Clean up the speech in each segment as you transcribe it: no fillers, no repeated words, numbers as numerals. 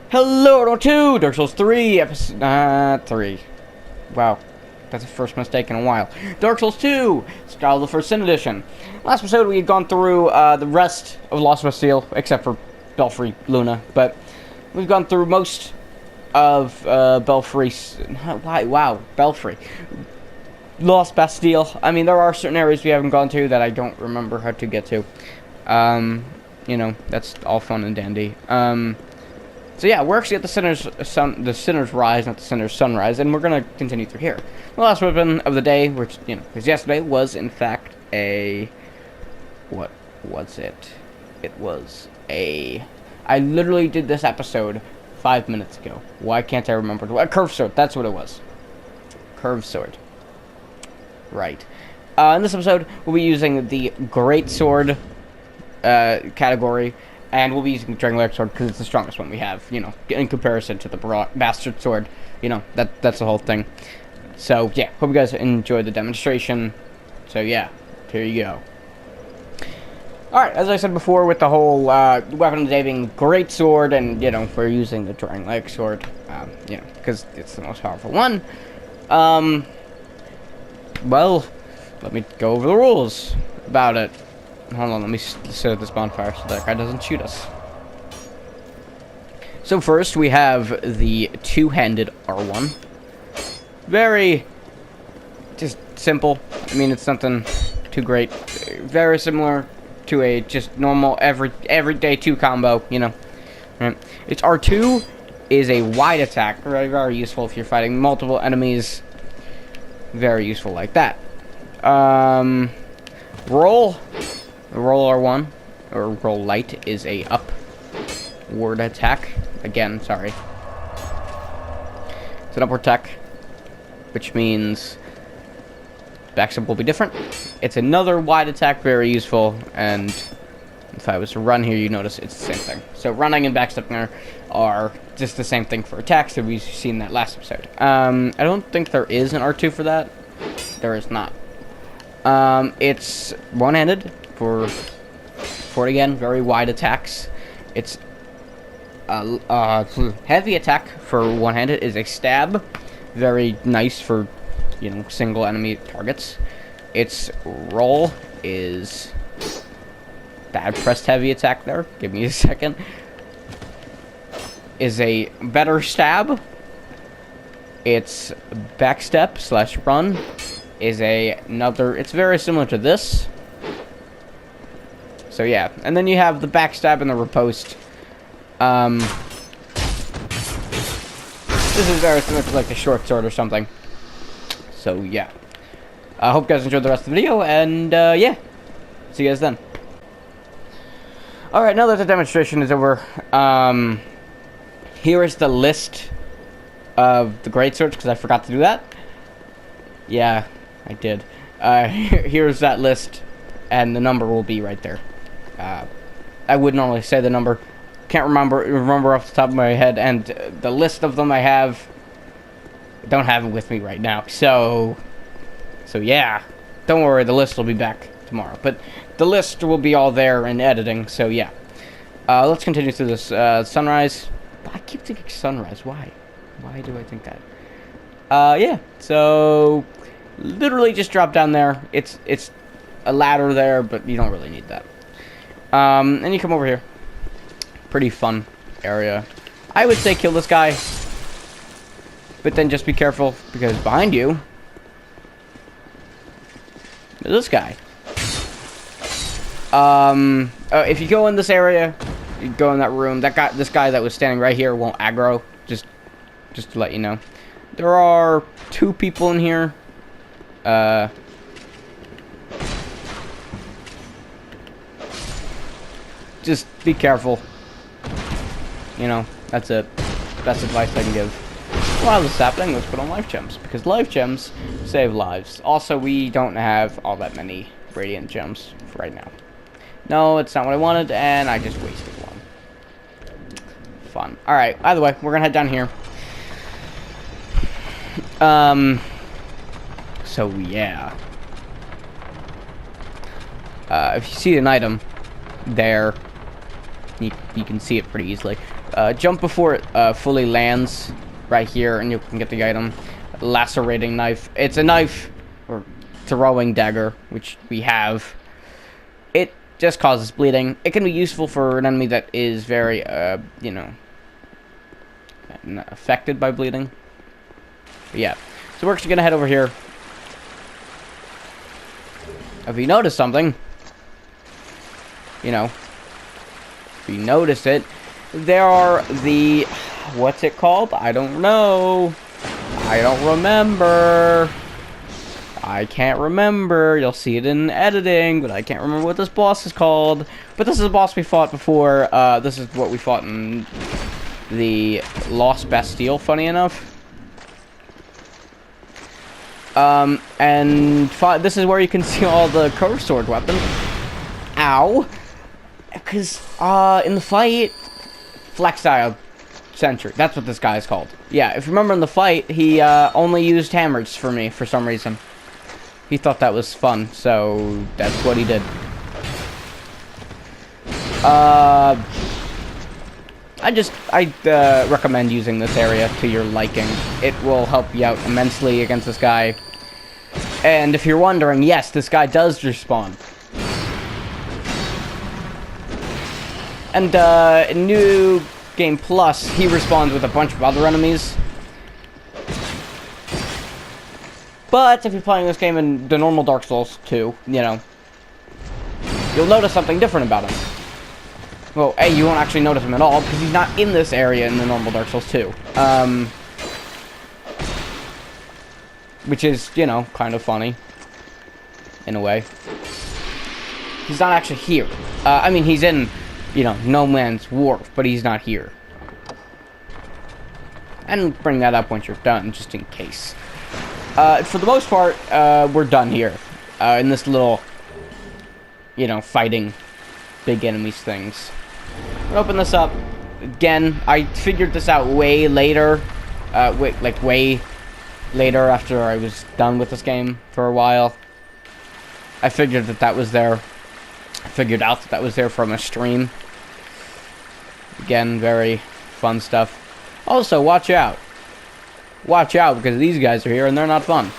Hello, World 2, Dark Souls 3, episode 3. Wow, that's the first mistake in a while. Dark Souls 2, Style of the First Sin Edition. Last episode we had gone through the rest of Lost Bastille, except for Belfry Luna, but we've gone through most of Belfry. Wow, Belfry. Lost Bastille. I mean, there are certain areas we haven't gone to that I don't remember how to get to. You know, that's all fun and dandy. So yeah, we're actually at the Sinner's Rise, not the Sinner's Sunrise, and we're gonna continue through here. The last weapon of the day, which, you know, because yesterday was in fact a... What was it? It was a... I literally did this episode 5 minutes ago. Why can't I remember? A curved sword, that's what it was. Curved sword. Right. In this episode, we'll be using the Great Sword category, and we'll be using the Dragon Sword because it's the strongest one we have, you know, in comparison to the Bastard Sword. You know, that's the whole thing. So, yeah, hope you guys enjoyed the demonstration. So, yeah, here you go. Alright, as I said before, with the whole weapon of the day being Great Sword, and, you know, we're using the Dragon Sword, you know, because it's the most powerful one. Well, let me go over the rules about it. Hold on, let me sit at this bonfire so that guy doesn't shoot us. So first, we have the two-handed R1. Very, just simple. I mean, it's nothing too great. Very similar to a just normal, everyday 2 combo, you know. Right. Its R2 is a wide attack. Very, very useful if you're fighting multiple enemies. Very useful like that. Roll R1, or roll light, is a upward attack. Again, sorry. It's an upward attack, which means backstep will be different. It's another wide attack, very useful, and if I was to run here, you notice it's the same thing. So running and backstepping are just the same thing for attacks that we've seen that last episode. I don't think there is an R2 for that. There is not. It's one-handed for it again, very wide attacks. It's heavy attack for one-handed is a stab, very nice for, you know, single enemy targets. Its roll is that pressed heavy attack there. Give me a second. Is a better stab. Its backstep slash run is another. It's very similar to this. So yeah, and then you have the backstab and the riposte. This is very similar to like the short sword or something. So yeah, I hope you guys enjoyed the rest of the video, and yeah, see you guys then. All right, now that the demonstration is over, here is the list of the great swords because I forgot to do that. Yeah, I did. Here's that list, and the number will be right there. I would normally say the number. Can't remember off the top of my head, and the list of them I don't have it with me right now. So yeah, don't worry, the list will be back tomorrow. But the list will be all there in editing. So yeah, let's continue through this sunrise. I keep thinking sunrise. Why? Why do I think that? Yeah. So literally just drop down there. It's a ladder there, but you don't really need that. And you come over here. Pretty fun area. I would say kill this guy, but then just be careful because behind you is this guy. If you go in this area, you go in that room. This guy that was standing right here won't aggro. Just to let you know, there are 2 people in here. Just be careful. You know, that's it. Best advice I can give. While this is happening, let's put on life gems, because life gems save lives. Also, we don't have all that many radiant gems for right now. No, it's not what I wanted, and I just wasted one. Fun. Alright, either way, we're gonna head down here. So yeah. If you see an item there, you can see it pretty easily. Jump before it fully lands right here, and you can get the item. Lacerating knife. It's a knife, or throwing dagger, which we have. It just causes bleeding. It can be useful for an enemy that is very, you know, affected by bleeding. But yeah. So we're actually going to head over here. If you notice something, you know, if you notice it, there are the, what's it called? I don't know. I don't remember. I can't remember. You'll see it in editing, but I can't remember what this boss is called. But this is a boss we fought before. This is what we fought in the Lost Bastille, funny enough. And this is where you can see all the curved sword weapons. Ow. Because, in the fight, Flexile Sentry. That's what this guy is called. Yeah, if you remember in the fight, he, only used hammers for me for some reason. He thought that was fun, so that's what he did. I recommend using this area to your liking. It will help you out immensely against this guy. And if you're wondering, yes, this guy does respawn. And, in New Game Plus, he respawns with a bunch of other enemies. But if you're playing this game in the normal Dark Souls 2, you know, you'll notice something different about him. Well, A, you won't actually notice him at all, because he's not in this area in the normal Dark Souls 2. Which is, you know, kind of funny. In a way. He's not actually here. I mean, he's in, you know, No Man's Wharf, but he's not here. And bring that up once you're done, just in case. For the most part, we're done here. In this little, you know, fighting big enemies things. We'll open this up. Again, I figured this out way later. Way later after I was done with this game for a while. I figured that was there. I figured out that was there from a stream. Again, very fun stuff. Also, watch out. Watch out, because these guys are here and they're not fun.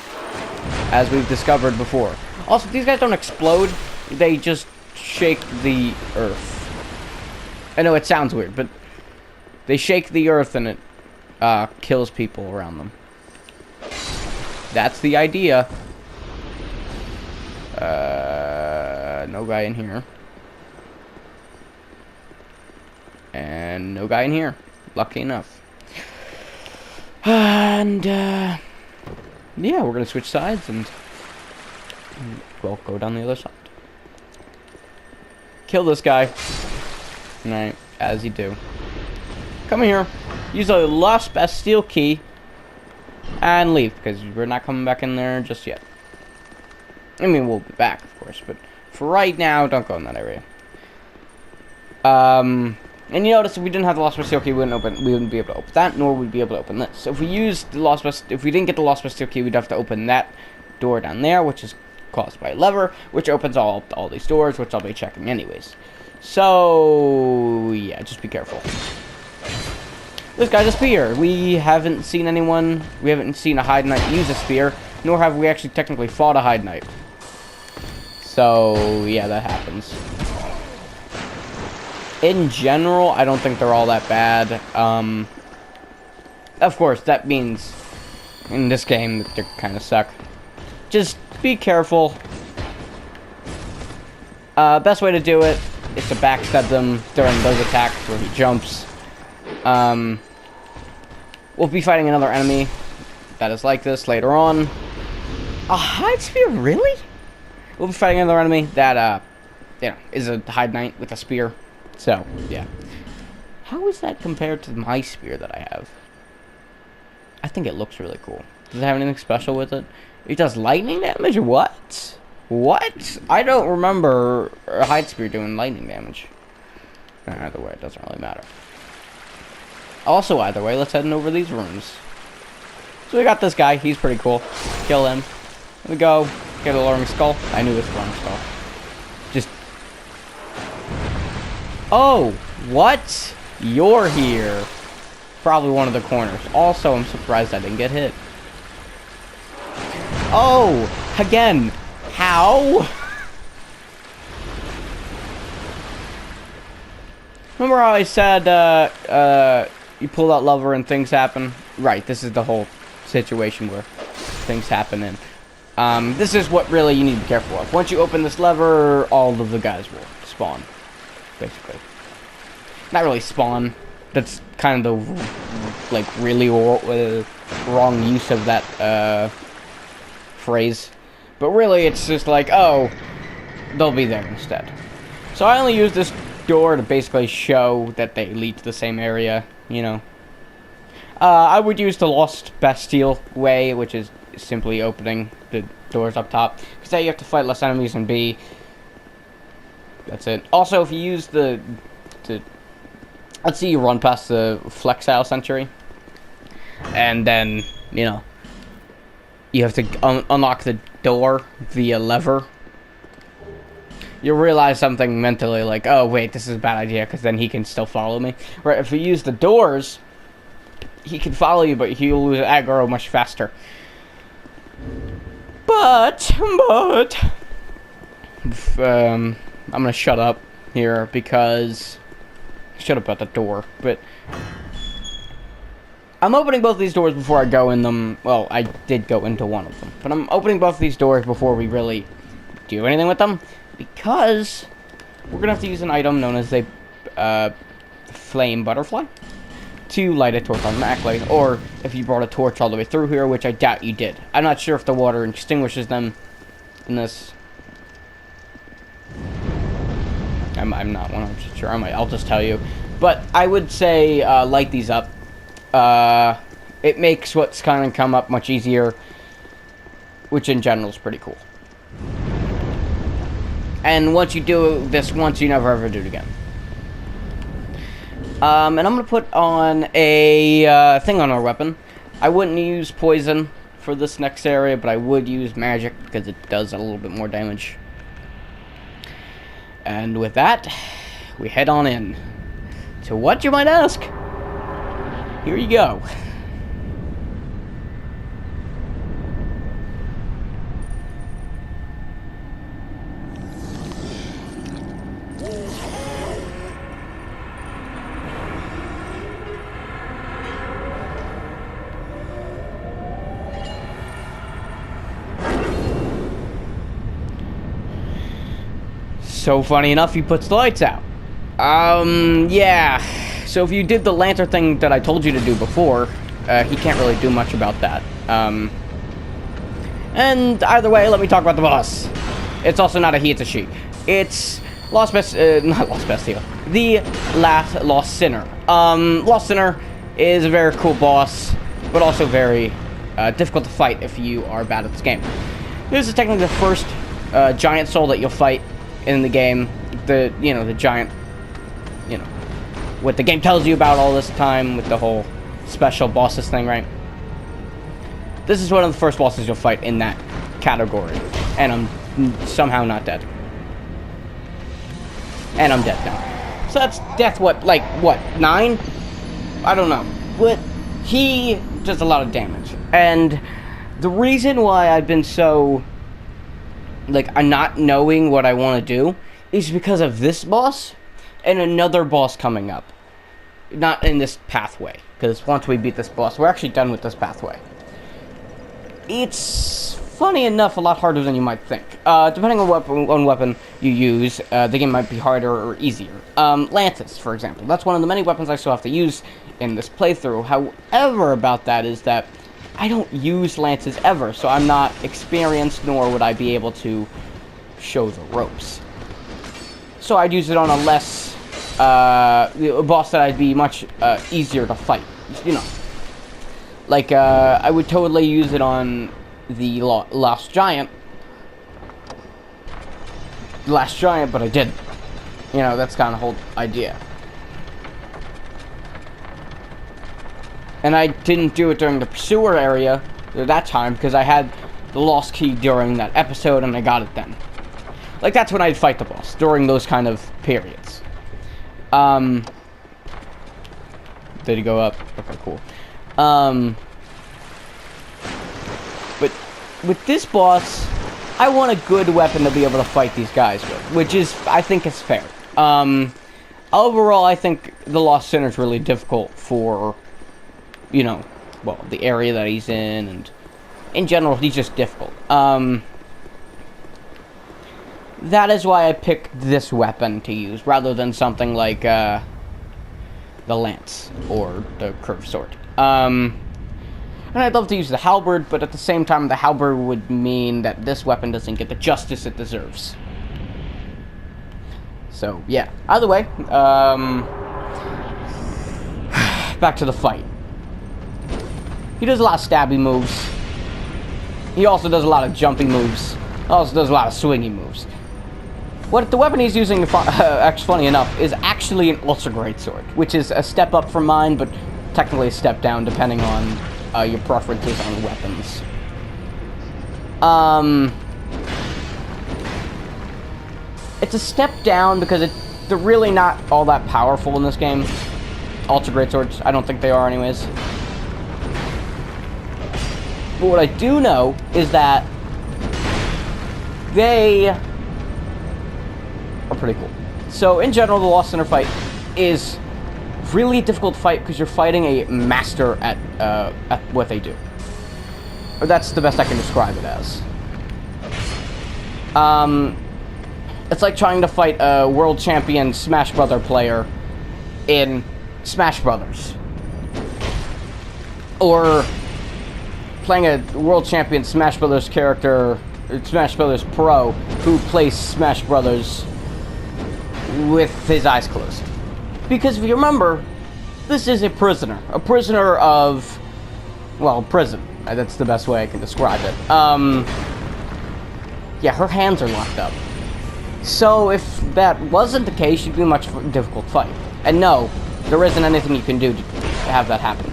As we've discovered before. Also, these guys don't explode. They just shake the earth. I know it sounds weird, but they shake the earth and it kills people around them. That's the idea. No guy in here. And no guy in here. Lucky enough. And, yeah, we're gonna switch sides and we'll go down the other side. Kill this guy. Right, as you do. Come in here. Use a Lost Bastille key. And leave, because we're not coming back in there just yet. I mean, we'll be back, of course, but for right now, don't go in that area. And you notice if we didn't have the Lost Bastille key, we wouldn't be able to open that, nor would we be able to open this. So if we used the if we didn't get the Lost Bastille key, we'd have to open that door down there, which is caused by a lever, which opens all these doors, which I'll be checking anyways. So yeah, just be careful. This guy's a spear. We haven't seen anyone. We haven't seen a Hide Knight use a spear, nor have we actually technically fought a Hide Knight. So yeah, that happens. In general, I don't think they're all that bad. Of course, that means in this game that they kind of suck. Just be careful. Best way to do it is to backstab them during those attacks where he jumps. We'll be fighting another enemy that is like this later on. A Hide Spear, really? We'll be fighting another enemy that, you know, is a Hide Knight with a spear. So, yeah. How is that compared to my spear that I have? I think it looks really cool. Does it have anything special with it? It does lightning damage? What? What? I don't remember a Hide Spear doing lightning damage. Either way, it doesn't really matter. Also, either way, let's head over these rooms. So we got this guy. He's pretty cool. Kill him. Here we go. Get a Lowering Skull. I knew this Lowering Skull. Just... Oh! What? You're here. Probably one of the corners. Also, I'm surprised I didn't get hit. Oh! Again! How? Remember how I said, you pull that lever and things happen? Right, this is the whole situation where things happen in. This is what really you need to be careful of. Once you open this lever, all of the guys will spawn. Basically. Not really spawn. That's kind of the, like, really wrong use of that, phrase. But really, it's just like, oh, they'll be there instead. So I only use this door to basically show that they lead to the same area, you know. I would use the Lost Bastille way, which is simply opening the doors up top. Because A, you have to fight less enemies, and B, that's it. Also, if you use the let's see, you run past the Flexile Sentry, and then, you know, you have to unlock the door via lever. You'll realize something mentally, like, oh, wait, this is a bad idea, because then he can still follow me. Right, if you use the doors, he can follow you, but he'll lose aggro much faster. But, I'm gonna shut up here, because, shut up about the door, but I'm opening both of these doors before I go in them. Well, I did go into one of them, but I'm opening both of these doors before we really do anything with them, because we're gonna have to use an item known as a flame butterfly to light a torch automatically, or if you brought a torch all the way through here, which I doubt you did. I'm not sure if the water extinguishes them in this. I'm not 100% sure. I'll just tell you. But I would say light these up. It makes what's kind of come up much easier, which in general is pretty cool. And once you do this once, you never ever do it again. And I'm going to put on a thing on our weapon. I wouldn't use poison for this next area, but I would use magic because it does a little bit more damage. And with that, we head on in to what, you might ask? Here you go. So funny enough, he puts the lights out. Yeah. So if you did the lantern thing that I told you to do before, he can't really do much about that. And either way, let me talk about the boss. It's also not a he, it's a she. It's not Lost Bastille. The Lost Sinner. Lost Sinner is a very cool boss, but also very difficult to fight if you are bad at this game. This is technically the first giant soul that you'll fight in the game. The giant, what the game tells you about all this time with the whole special bosses thing, right? This is one of the first bosses you'll fight in that category. And I'm somehow not dead. And I'm dead now. So that's death, what, 9? I don't know. But he does a lot of damage. And the reason why I've been so, I'm not knowing what I want to do is because of this boss and another boss coming up. Not in this pathway, because once we beat this boss, we're actually done with this pathway. It's, funny enough, a lot harder than you might think. Depending on what weapon you use, the game might be harder or easier. Lances, for example. That's one of the many weapons I still have to use in this playthrough. However, about that is that I don't use lances ever, so I'm not experienced, nor would I be able to show the ropes. So I'd use it on a less, a boss that I'd be much easier to fight, I would totally use it on the Last Giant, but I didn't. That's kind of the whole idea. And I didn't do it during the Pursuer area at that time, because I had the Lost Key during that episode, and I got it then. That's when I'd fight the boss, during those kind of periods. Did he go up? Okay, cool. But with this boss, I want a good weapon to be able to fight these guys with, which is, I think, is fair. Overall, I think the Lost Sinner is really difficult for, you know, well, the area that he's in, and in general, he's just difficult. That is why I picked this weapon to use, rather than something like, the lance, or the curved sword. And I'd love to use the halberd, but at the same time, the halberd would mean that this weapon doesn't get the justice it deserves. So, yeah. Either way, back to the fight. He does a lot of stabby moves. He also does a lot of jumping moves. He also does a lot of swingy moves. What the weapon he's using, funny enough, is actually an ultra great sword, which is a step up from mine, but technically a step down depending on your preferences on weapons. It's a step down because they're really not all that powerful in this game. Ultra great swords, I don't think they are anyways. But what I do know is that they are pretty cool. So in general, the Lost Sinner fight is really a difficult fight because you're fighting a master at what they do. Or that's the best I can describe it as. It's like trying to fight a world champion Smash Brother player in Smash Brothers. Or playing a world champion Smash Brothers character, Smash Brothers Pro, who plays Smash Brothers with his eyes closed. Because if you remember, this is a prisoner. A prisoner of, well, prison. That's the best way I can describe it. Yeah, her hands are locked up. So if that wasn't the case, she'd be a much difficult fight. And no, there isn't anything you can do to have that happen.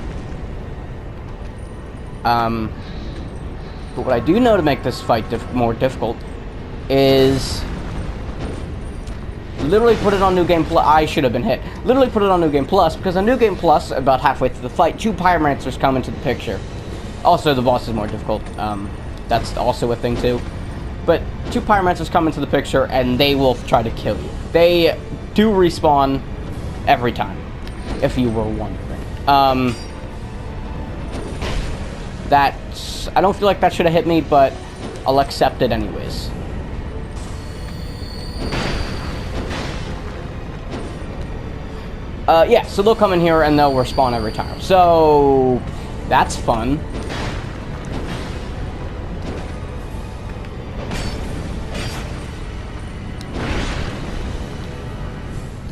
But what I do know to make this fight more difficult is literally put it on New Game Plus. I should have been hit. Literally put it on New Game Plus, because on New Game Plus, about halfway through the fight, 2 pyromancers come into the picture. Also, the boss is more difficult. That's also a thing, too. But 2 pyromancers come into the picture, and they will try to kill you. They do respawn every time, if you were wondering. I don't feel like that should have hit me, but I'll accept it anyways. Yeah, so they'll come in here and they'll respawn every time. So, that's fun.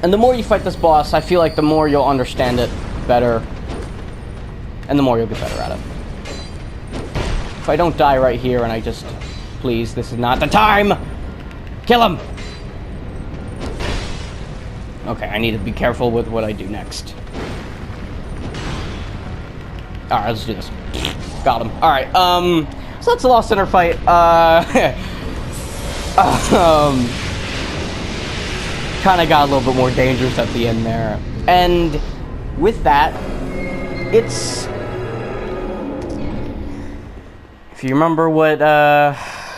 And the more you fight this boss, I feel like the more you'll understand it better. And the more you'll get better at it. If I don't die right here and I just... Please, this is not the time! Kill him! Okay, I need to be careful with what I do next. Alright, let's do this. Got him. Alright, so that's the Lost Sinner fight. Kinda got a little bit more dangerous at the end there. And with that, it's... If you remember what,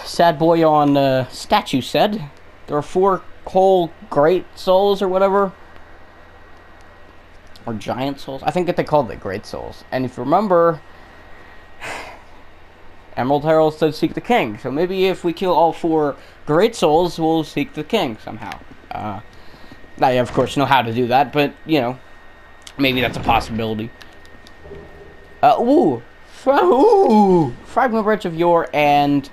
Sad Boy on, Statue said, there are 4 whole great souls or whatever. Or giant souls. I think that they called it great souls. And if you remember, Emerald Herald said seek the king. So maybe if we kill all 4 great souls, we'll seek the king somehow. I, of course, know how to do that, but, you know, maybe that's a possibility. Fragment Branch of Yore and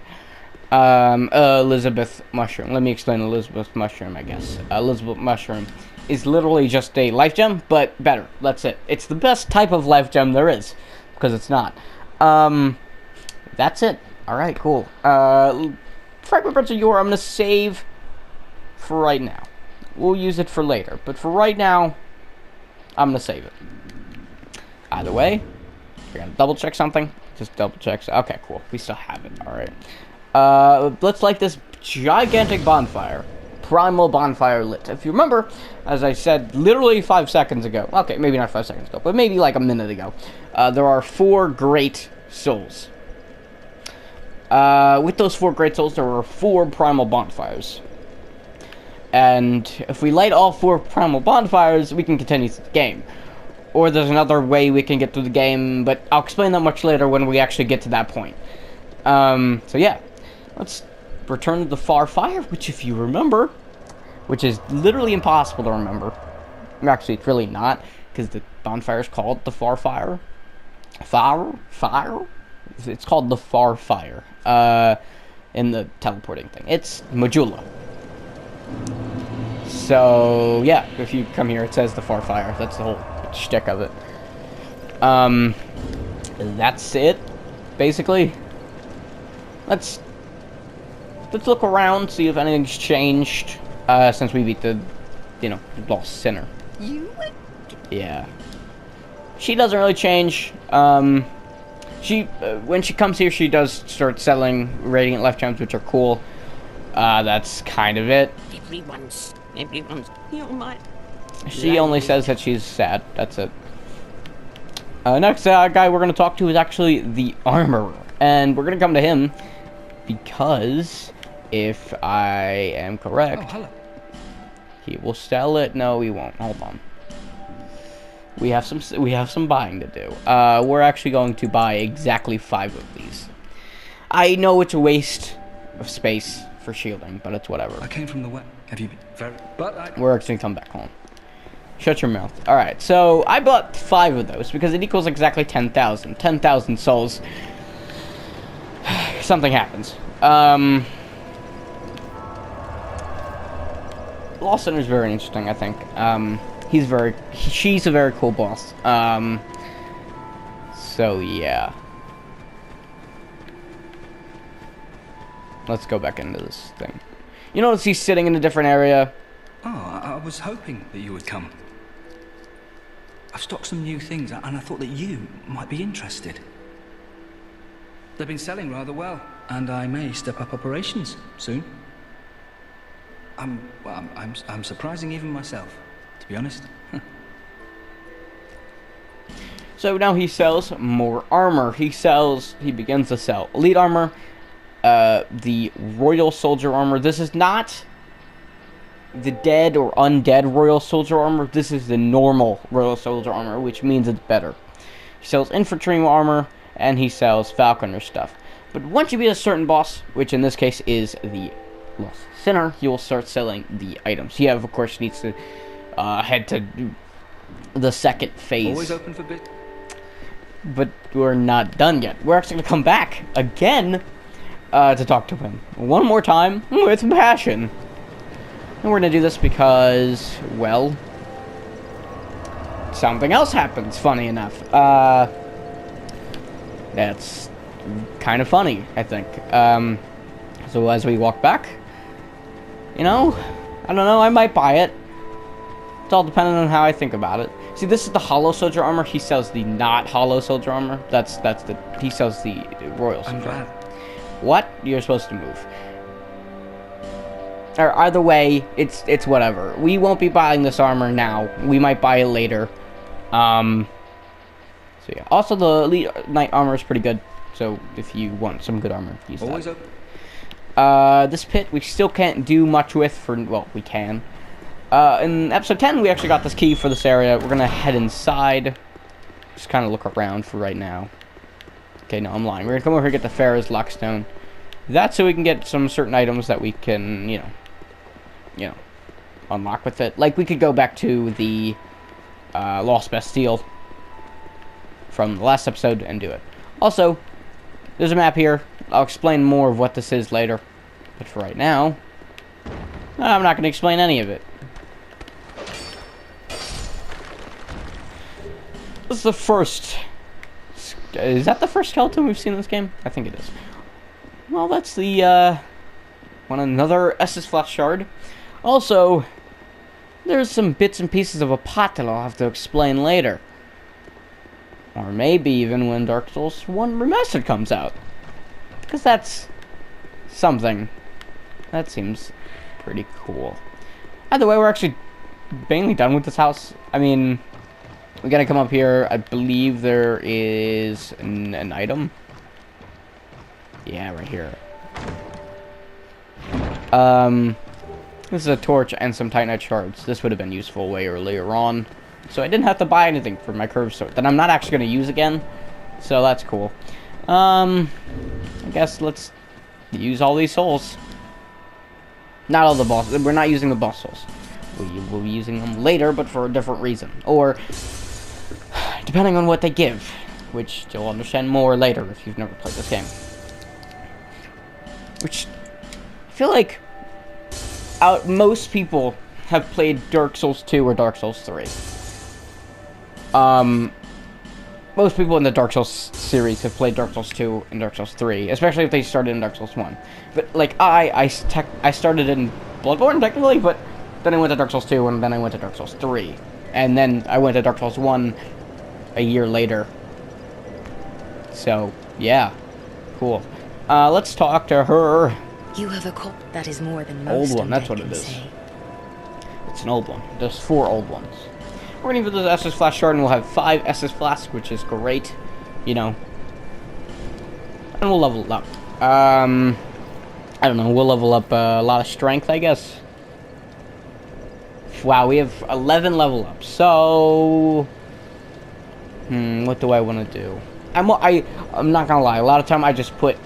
Elizabeth Mushroom. Let me explain Elizabeth Mushroom, I guess. Elizabeth Mushroom is literally just a life gem, but better. That's it. It's the best type of life gem there is, because it's not. That's it. Alright, cool. Fragment Branch of Yore, I'm going to save for right now. We'll use it for later, but for right now, I'm going to save it. Either way, we're going to double check something. Just double check. Okay, cool. We still have it. Alright. Let's light this gigantic bonfire. primal bonfire lit. If you remember, as I said literally 5 seconds ago, okay, maybe not 5 seconds ago, but maybe like a minute ago, there are 4 great souls. With those 4 great souls, there were 4 primal bonfires. And if we light all 4 primal bonfires, we can continue the game. Or there's another way we can get through the game, but I'll explain that much later when we actually get to that point. So yeah, let's return to the far fire, which if you remember, which is literally impossible to remember. Actually, it's really not, because the bonfire is called the far fire. Fire? It's called the far fire, in the teleporting thing. It's Majula. So, yeah, if you come here, it says the far fire. That's the whole shtick of it. That's it, basically. Let's look around, see if anything's changed, since we beat the, lost sinner. Yeah. She doesn't really change. When she comes here, she does start selling radiant life gems, which are cool. That's kind of it. Everyone's, my... She only says that she's sad. That's it. Next guy we're going to talk to is actually the armorer. And we're going to come to him because, if I am correct, he will sell it. No, he won't. Hold on. We have some buying to do. We're actually going to buy exactly 5 of these. I know it's a waste of space for shielding, but it's whatever. I came from the west. Have you been very... But we're actually come back home. Shut your mouth. Alright, so I bought 5 of those because it equals exactly 10,000. 10,000 souls. Something happens. Lawson is very interesting, I think. She's a very cool boss. So yeah. Let's go back into this thing. You notice he's sitting in a different area? Oh, I was hoping that you would come. I've stocked some new things, and I thought that you might be interested. They've been selling rather well, and I may step up operations soon. I'm surprising even myself, to be honest. So now he sells more armor. He begins to sell elite armor, the royal soldier armor. This is not the dead or undead royal soldier armor. This is the normal royal soldier armor, which means it's better. He sells infantry armor, and he sells falconer stuff. But once you beat a certain boss, which in this case is the lost sinner, he will start selling the items. He, of course, needs to head to the second phase. Always open for bit. But we're not done yet. We're actually going to come back again to talk to him one more time with passion. And we're going to do this because, well, something else happens, funny enough. That's kind of funny, I think. So as we walk back, I don't know, I might buy it. It's all dependent on how I think about it. See, this is the hollow soldier armor. He sells the not hollow soldier armor. He sells the royal soldier armor. What? You're supposed to move. Or either way, it's whatever. We won't be buying this armor now. We might buy it later. So yeah. Also, the elite knight armor is pretty good. So if you want some good armor, use Always that. Open. This pit we still can't do much with. Well, we can. In episode 10, we actually got this key for this area. We're gonna head inside. Just kind of look around for right now. Okay, no, I'm lying. We're gonna come over here and get the Pharaoh's Lockstone. That's so we can get some certain items that we can, unlock with it. Like, we could go back to the Lost Bastille from the last episode and do it. Also, there's a map here. I'll explain more of what this is later. But for right now, I'm not going to explain any of it. This is the first... Is that the first skeleton we've seen in this game? I think it is. Well, that's the, another Estus Flash Shard. Also, there's some bits and pieces of a pot that I'll have to explain later. Or maybe even when Dark Souls 1 Remastered comes out. Because that's something. That seems pretty cool. Either way, we're actually mainly done with this house. I mean, we gotta come up here. I believe there is an item. Yeah, right here. This is a torch and some titanite shards. This would have been useful way earlier on. So I didn't have to buy anything for my curved sword that I'm not actually going to use again. So that's cool. I guess let's use all these souls. Not all the boss. We're not using the boss souls. We will be using them later, but for a different reason. Or, depending on what they give. Which you'll understand more later if you've never played this game. Which, I feel like most people have played Dark Souls 2 or Dark Souls 3. Most people in the Dark Souls series have played Dark Souls 2 and Dark Souls 3, especially if they started in Dark Souls 1. But, like, I started in Bloodborne, technically, but then I went to Dark Souls 2, and then I went to Dark Souls 3. And then I went to Dark Souls 1 a year later. So, yeah. Cool. Let's talk to her. You have a cult that is more than most Old one, that's undead what it can is. say. It's an old one. There's 4 old ones. We're gonna give this SS Flask Shard, and we'll have 5 SS Flasks, which is great. You know. And we'll level it up. I don't know, we'll level up a lot of strength, I guess. Wow, we have 11 level ups. So... what do I want to do? I'm not gonna lie, a lot of time I just put,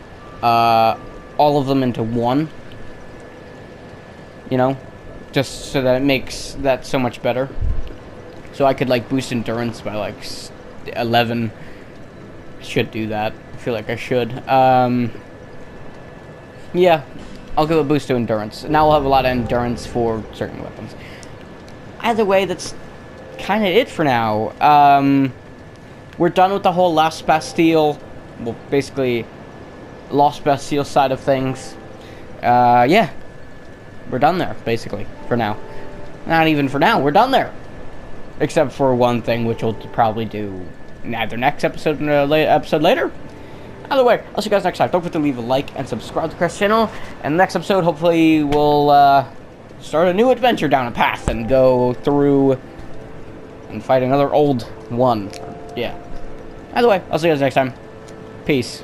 all of them into one. You know? Just so that it makes that so much better. So I could, like, boost endurance by, like, 11. I should do that. I feel like I should. Yeah. I'll give a boost to endurance. Now we'll have a lot of endurance for certain weapons. Either way, that's kind of it for now. We're done with the whole Lost Bastille. Well, basically, Lost Bastille side of things. Yeah. We're done there, basically, for now. Not even for now, we're done there. Except for one thing, which we'll probably do either next episode or episode later. Either way, I'll see you guys next time. Don't forget to leave a like and subscribe to Chris' channel. And next episode, hopefully, we'll start a new adventure down a path and go through and fight another old one. Yeah. Either way, I'll see you guys next time. Peace.